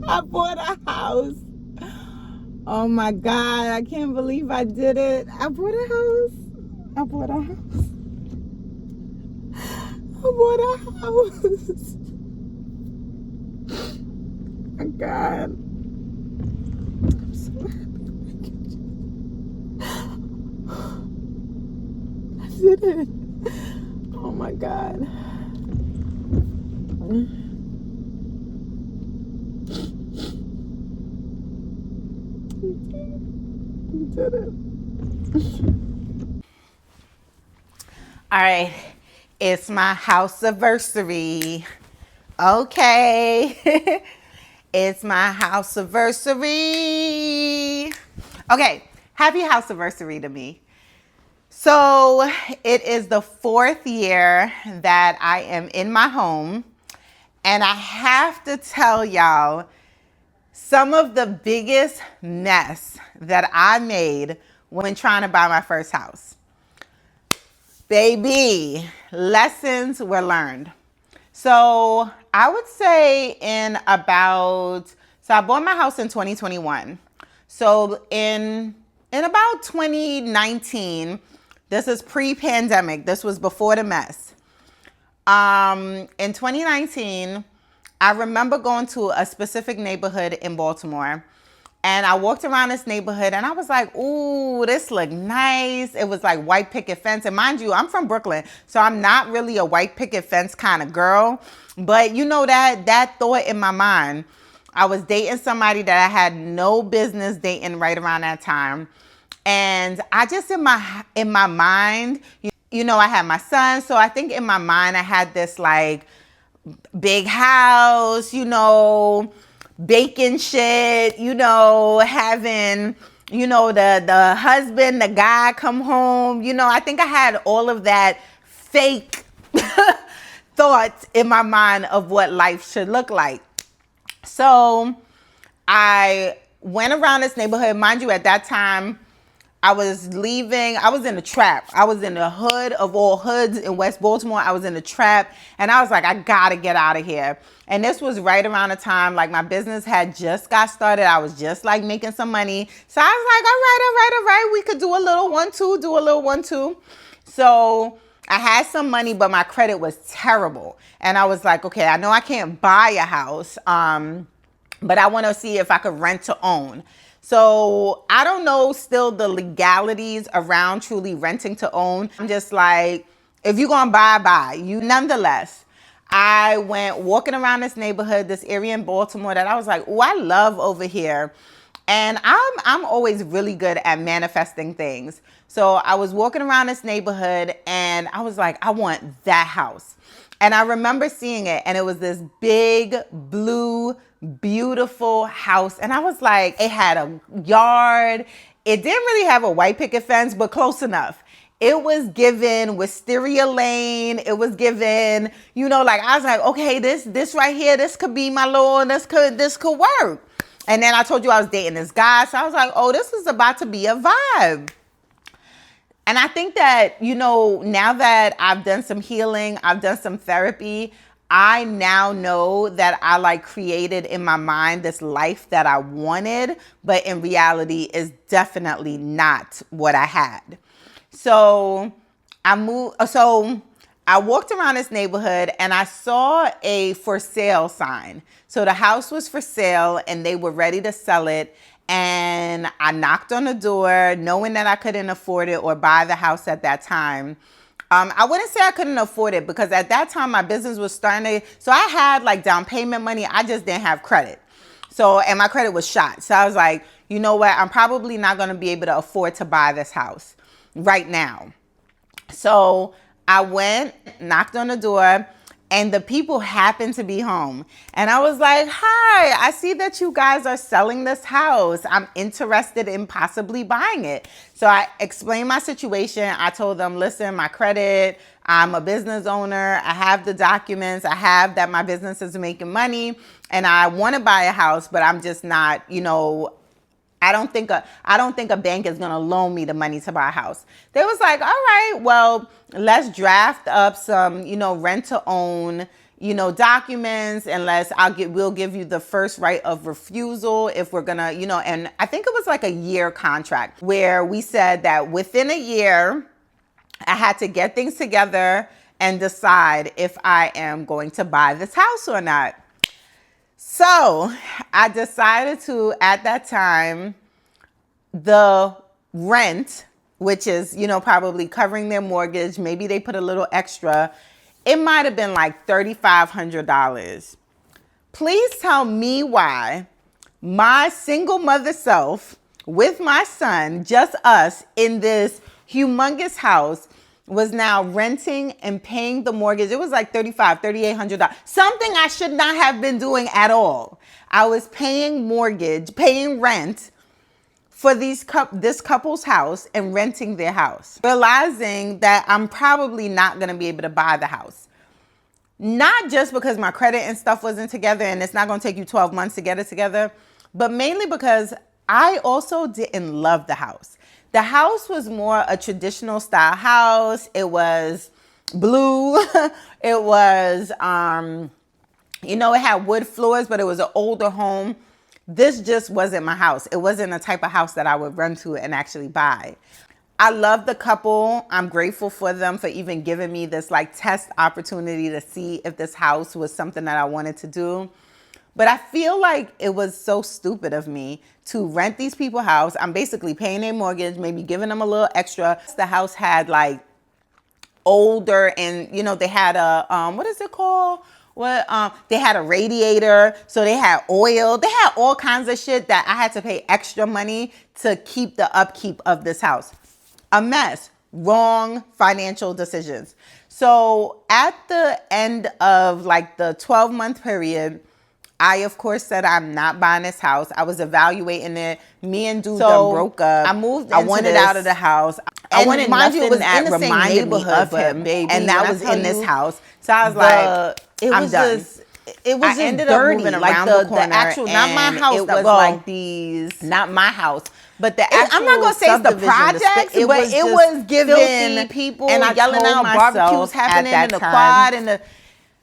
I bought a house. Oh my God, I can't believe I did it. I bought a house. I bought a house. I bought a house. Oh God. I'm so happy. I did it. Oh my God. You did it. All right, it's my house anniversary. Okay, it's my house anniversary. Okay, happy house anniversary to me. So it is the 4th year that I am in my home, and I have to tell y'all some of the biggest mess that I made when trying to buy my first house. Baby, lessons were learned. So I would say so I bought my house in 2021. So in about 2019, this is pre-pandemic. This was before the mess. In 2019, I remember going to a specific neighborhood in Baltimore. And I walked around this neighborhood and I was like, ooh, this looked nice. It was like white picket fence. And mind you, I'm from Brooklyn, so I'm not really a white picket fence kind of girl. But you know that thought in my mind. I was dating somebody that I had no business dating right around that time. And I just in my mind, you know, I had my son. So I think in my mind I had this like big house, you know, baking shit, you know, having, you know, the husband, the guy come home. You know, I think I had all of that fake thoughts in my mind of what life should look like. So I went around this neighborhood. Mind you, at that time, I was leaving. I was in a trap. I was in the hood of all hoods in West Baltimore. I was in a trap. And I was like, I gotta get out of here. And this was right around the time, like my business had just got started. I was just like making some money. So I was like, all right. We could do a little 1-2, do a little 1-2. So I had some money, but my credit was terrible. And I was like, okay, I know I can't buy a house, but I want to see if I could rent to own. So I don't know still the legalities around truly renting to own. I'm just like, if you're going to buy. You nonetheless, I went walking around this neighborhood, this area in Baltimore that I was like, oh, I love over here. And I'm always really good at manifesting things. So I was walking around this neighborhood and I was like, I want that house. And I remember seeing it, and it was this big, blue, beautiful house. And I was like, it had a yard. It didn't really have a white picket fence, but close enough. It was given Wisteria Lane. It was given, you know, like I was like, okay, this right here, this could be my Lord. This could work. And then I told you I was dating this guy. So I was like, oh, this is about to be a vibe. And I think that, you know, now that I've done some healing, I've done some therapy, I now know that I like created in my mind this life that I wanted, but in reality is definitely not what I had. So I walked around this neighborhood and I saw a for sale sign. So the house was for sale and they were ready to sell it. And I knocked on the door knowing that I couldn't afford it or buy the house at that time. I wouldn't say I couldn't afford it because at that time my business was starting to, so I had like down payment money. I just didn't have credit. So, and my credit was shot. So I was like, you know what? I'm probably not going to be able to afford to buy this house right now. So I went, knocked on the door, and the people happened to be home. And I was like, hi, I see that you guys are selling this house. I'm interested in possibly buying it. So I explained my situation. I told them, listen, my credit, I'm a business owner. I have the documents. I have that my business is making money and I want to buy a house, but I'm just not, you know, I don't think a bank is going to loan me the money to buy a house. They was like, all right, well, let's draft up some, you know, rent to own, documents unless we'll give you the first right of refusal if we're gonna, and I think it was like a year contract where we said that within a year I had to get things together and decide if I am going to buy this house or not. So I decided to, at that time, the rent, which is, probably covering their mortgage, maybe they put a little extra, it might have been like $3,500. Please tell me why my single mother self with my son, just us in this humongous house, was now renting and paying the mortgage. It was like $3,800. Something I should not have been doing at all. I was paying rent for this couple's house and renting their house, realizing that I'm probably not going to be able to buy the house. Not just because my credit and stuff wasn't together and it's not going to take you 12 months to get it together, but mainly because I also didn't love the house. The house was more a traditional style house. It was blue. It was, it had wood floors, but it was an older home. This just wasn't my house. It wasn't a type of house that I would run to and actually buy. I love the couple. I'm grateful for them for even giving me this like test opportunity to see if this house was something that I wanted to do. But I feel like it was so stupid of me to rent these people a house. I'm basically paying their mortgage, maybe giving them a little extra. The house had like older and, they had a, what is it called? They had a radiator, so they had oil. They had all kinds of shit that I had to pay extra money to keep the upkeep of this house. A mess. Wrong financial decisions. So at the end of like the 12-month period, I, of course, said I'm not buying this house. I was evaluating it. Me and dude broke up. I moved. I wanted out of the house. I wanted nothing that reminded me of him, baby. And that was in this house. So I was like, I'm done. It was just dirty. Like the actual, not my house. It was like these, not my house. But the actual, I'm not gonna say it's the projects, but it was giving people and yelling out barbecues happening in the quad and the.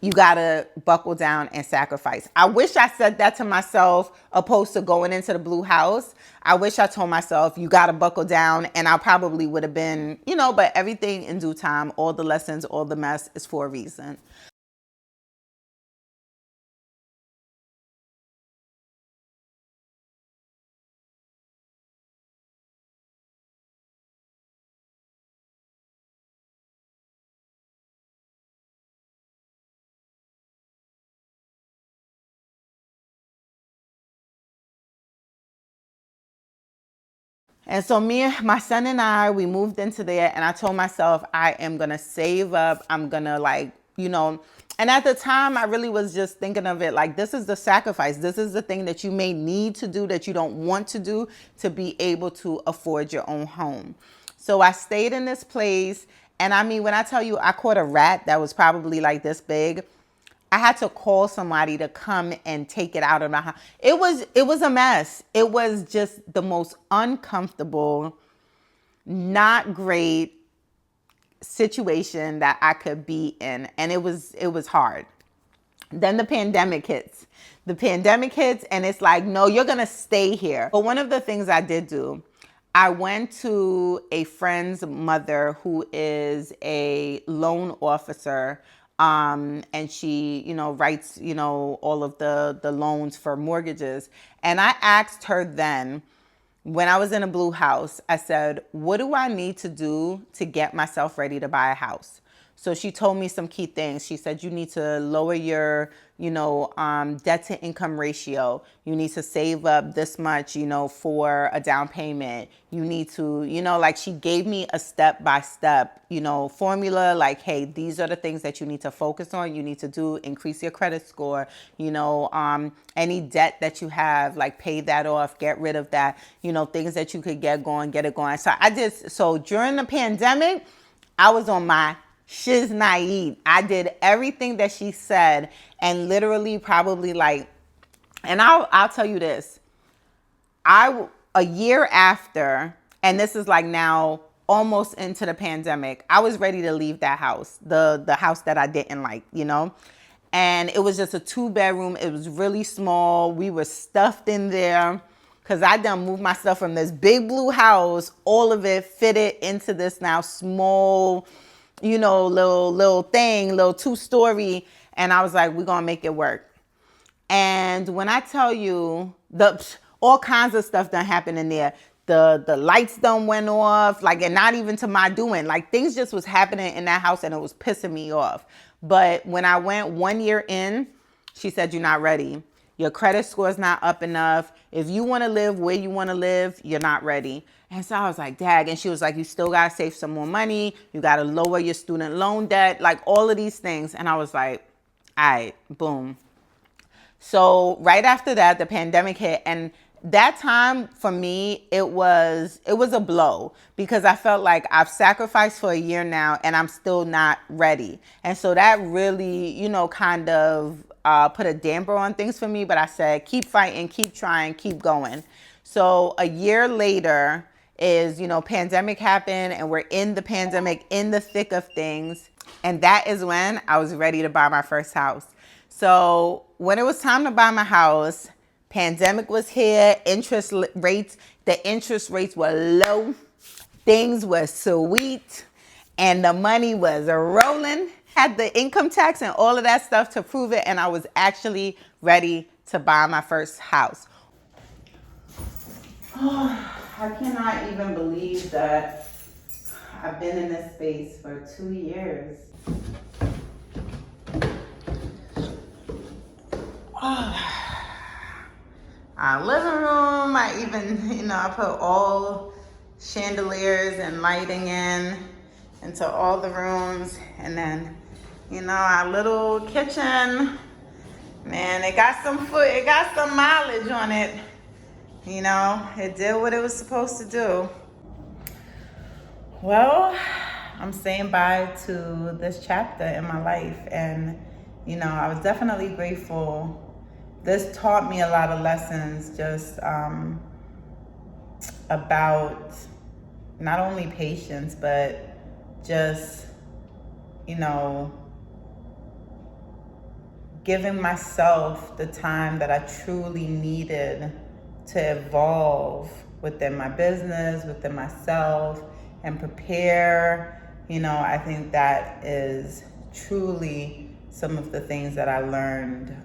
You gotta buckle down and sacrifice. I wish I said that to myself opposed to going into the blue house. I wish I told myself, you gotta buckle down, and I probably would have been, but everything in due time, all the lessons, all the mess is for a reason. And so my son and I, we moved into there, and I told myself I am going to save up. I'm going to and at the time I really was just thinking of it like, this is the sacrifice. This is the thing that you may need to do that you don't want to do to be able to afford your own home. So I stayed in this place. And I mean, when I tell you I caught a rat that was probably like this big, I had to call somebody to come and take it out of my house. It was a mess. It was just the most uncomfortable, not great situation that I could be in. And it was hard. Then the pandemic hits. And it's like, no, you're going to stay here. But one of the things I did do, I went to a friend's mother who is a loan officer. And she, writes, all of the loans for mortgages. And I asked her then, when I was in a blue house, I said, what do I need to do to get myself ready to buy a house? So she told me some key things. She said, you need to lower your, debt to income ratio. You need to save up this much, for a down payment. You need to, she gave me a step-by-step, formula. Like, hey, these are the things that you need to focus on. You need to do, increase your credit score, any debt that you have, like pay that off, get rid of that, things that you could get it going. So during the pandemic, I was on my shiz naive. I did everything that she said, and literally probably and I'll tell you this. A year after, and this is like now almost into the pandemic, I was ready to leave that house, the house that I didn't like, And it was just a 2-bedroom. It was really small. We were stuffed in there because I done moved my stuff from this big blue house, all of it fitted into this now small, little thing, little 2-story. And I was like, we're going to make it work. And when I tell you, all kinds of stuff done happened in there. The lights done went off, like, and not even to my doing. Like, things just was happening in that house and it was pissing me off. But when I went 1 year in, she said, you're not ready. Your credit score is not up enough. If you want to live where you want to live, you're not ready. And so I was like, dag. And she was like, you still got to save some more money. You got to lower your student loan debt, like all of these things. And I was like, all right, boom. So right after that, the pandemic hit, and that time for me, it was a blow because I felt like I've sacrificed for a year now and I'm still not ready. And so that really, kind of put a damper on things for me. But I said, keep fighting, keep trying, keep going. So a year later is, pandemic happened and we're in the pandemic, in the thick of things. And that is when I was ready to buy my first house. So when it was time to buy my house, pandemic was here, the interest rates were low, things were sweet, and the money was rolling. Had the income tax and all of that stuff to prove it, and I was actually ready to buy my first house. Oh, I cannot even believe that I've been in this space for 2 years. Our living room, I even, I put all chandeliers and lighting into all the rooms. And then, our little kitchen, man, it got some mileage on it. It did what it was supposed to do. Well, I'm saying bye to this chapter in my life. And, I was definitely grateful. This taught me a lot of lessons just about not only patience, but just, giving myself the time that I truly needed to evolve within my business, within myself, and prepare. I think that is truly some of the things that I learned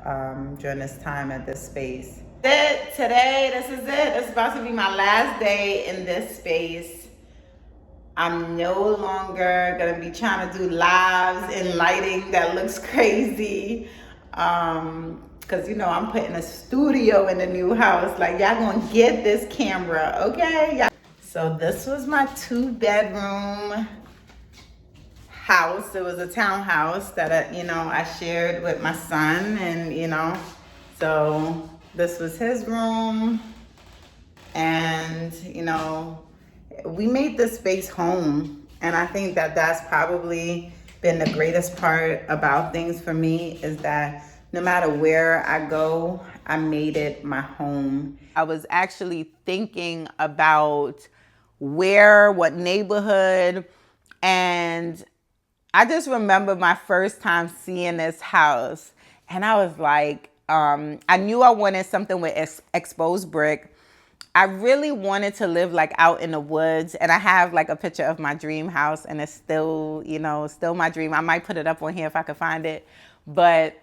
during this time at this space. Today, this is it. It's about to be my last day in this space. I'm no longer gonna be trying to do lives in lighting that looks crazy. Cause I'm putting a studio in the new house. Like, y'all gonna get this camera, okay? So this was my 2-bedroom house. It was a townhouse that I shared with my son, and so this was his room, and we made this space home. And I think that that's probably been the greatest part about things for me, is that no matter where I go, I made it my home. I was actually thinking about what neighborhood, and I just remember my first time seeing this house, and I was like, I knew I wanted something with exposed brick. I really wanted to live like out in the woods, and I have like a picture of my dream house, and it's still, still my dream. I might put it up on here if I could find it, but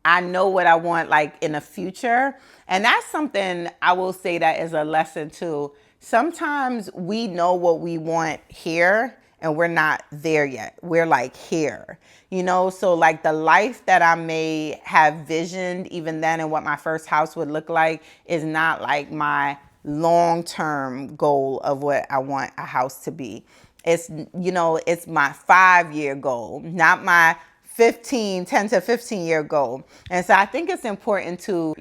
I know what I want like in the future. And that's something I will say that is a lesson too. Sometimes we know what we want here and we're not there yet. We're like here, so like the life that I may have visioned even then and what my first house would look like is not like my long-term goal of what I want a house to be. It's, it's my 5-year goal, not my 10 to 15 year goal. And so I think it's important to,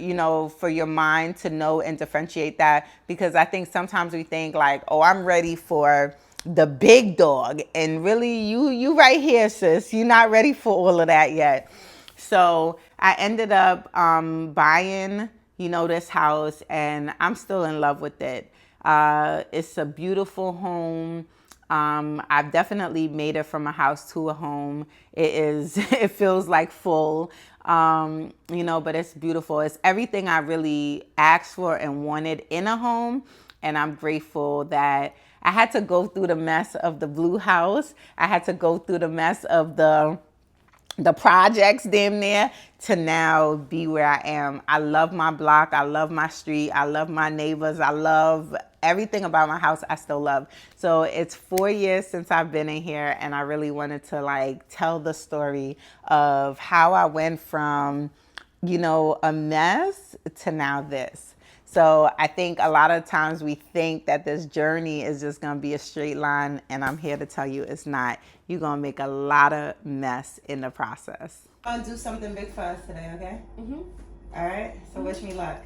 for your mind to know and differentiate that, because I think sometimes we think like, oh, I'm ready for the big dog, and really you right here, sis, you're not ready for all of that yet. So I ended up buying, this house, and I'm still in love with it. It's a beautiful home. I've definitely made it from a house to a home. It feels like full, but it's beautiful. It's everything I really asked for and wanted in a home. And I'm grateful that I had to go through the mess of the blue house. I had to go through the mess of the projects damn near to now be where I am. I love my block. I love my street. I love my neighbors. I love everything about my house. I still love. So it's 4 years since I've been in here, and I really wanted to tell the story of how I went from, a mess to now this. So I think a lot of times we think that this journey is just going to be a straight line, and I'm here to tell you it's not. You're going to make a lot of mess in the process. I'm going to do something big for us today, okay? Mm-hmm. All right? So wish me luck.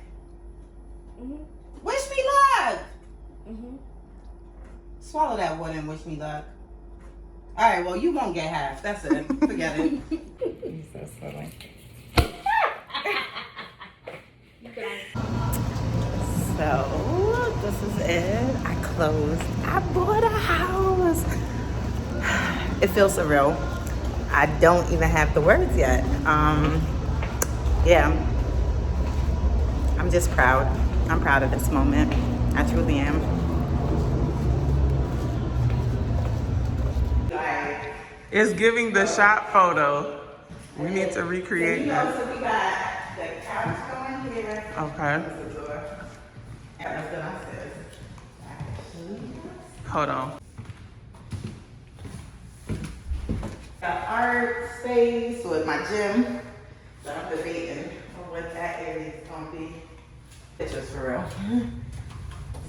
Mm-hmm. Wish me luck! Mm-hmm. Swallow that one and wish me luck. All right, well, you won't get half. That's it. Forget it. You're so silly. So this is it. I closed. I bought a house. It feels surreal. I don't even have the words yet. Yeah. I'm just proud. I'm proud of this moment. I truly am. It's giving the shop photo. We need to recreate that. So we got the couch going here. Okay. Hold on. Got art space with my gym. So I'm debating on what that area is gonna be. It's just for real.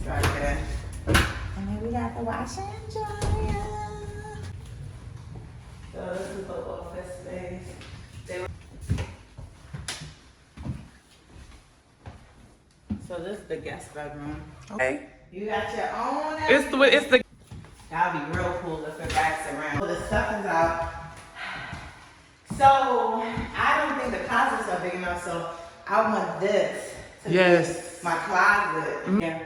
So I can. And then we got the washer and dryer. So this is the office space. So this is the guest bedroom. Okay. You got your own. It's the. That'd be real cool if it backs around. The stuff is out. So I don't think the closets are big enough. So I want this to be my closet. Mm-hmm.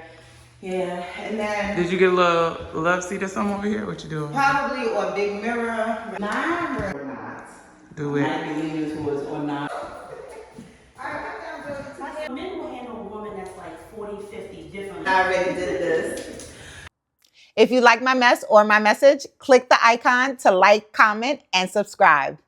Yeah. And then. Did you get a little love seat or something over here? What you doing? Probably or a big mirror. Mine or not. Do it. I believe it was or not. Men will handle a woman that's like 40, 50 different. I already did this. If you like my mess or my message, click the icon to like, comment, and subscribe.